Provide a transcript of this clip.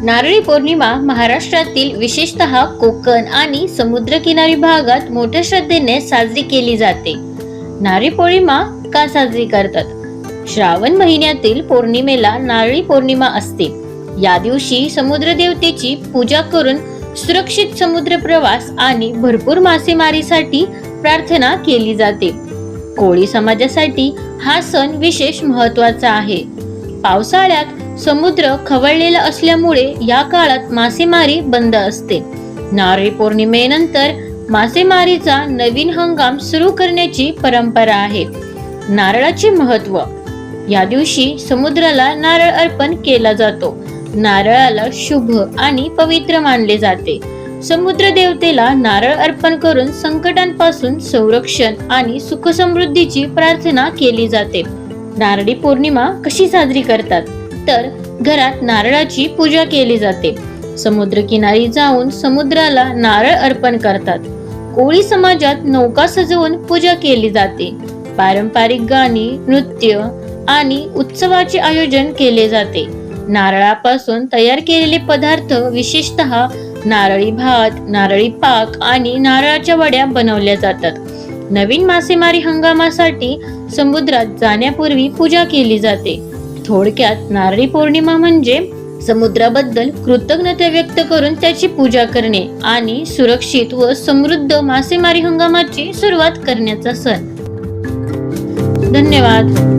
नारळी पौर्णिमा महाराष्ट्रातील विशेषतः कोकण आणि समुद्रकिनारी भागात मोठ्या श्रद्धेने साजरी केली जाते. नारळी पौर्णिमा का साजरी करतात? श्रावण महिन्यातील पौर्णिमेला नारळी पौर्णिमा असते. या दिवशी समुद्र देवतेची पूजा करून सुरक्षित समुद्र प्रवास आणि भरपूर मासेमारीसाठी प्रार्थना केली जाते. कोळी समाजासाठी हा सण विशेष महत्त्वाचा आहे. पावसाळ्यात समुद्र खवळलेला असल्यामुळे या काळात मासेमारी बंद असते. नारळी पौर्णिमेनंतर मासेमारीचा नवीन हंगाम सुरू करण्याची परंपरा आहे. नारळाचे महत्त्व. या दिवशी समुद्राला नारळ अर्पण केला जातो. नारळाला शुभ आणि पवित्र मानले जाते. समुद्र देवतेला नारळ अर्पण करून संकटांपासून संरक्षण आणि सुख समृद्धीची प्रार्थना केली जाते. नारळी पौर्णिमा कशी साजरी करतात? तर घरात नारळाची पूजा केली जाते. समुद्रकिनारी जाऊन समुद्राला नारळ अर्पण करतात. कोळी समाजात नौका सजवून पूजा केली जाते. पारंपरिक गाणी, नृत्य आणि उत्सवाचे आयोजन केले जाते. नारळापासून तयार केलेले पदार्थ, विशेषतः नारळी भात, नारळी पाक आणि नारळाच्या वड्या बनवल्या जातात. नवीन मासेमारी हंगामासाठी समुद्रात जाण्यापूर्वी पूजा केली जाते. थोडक्यात नारळी पौर्णिमा म्हणजे समुद्राबद्दल कृतज्ञता व्यक्त करून त्याची पूजा करणे आणि सुरक्षित व समृद्ध मासेमारी हंगामाची सुरुवात करण्याचा सण. धन्यवाद.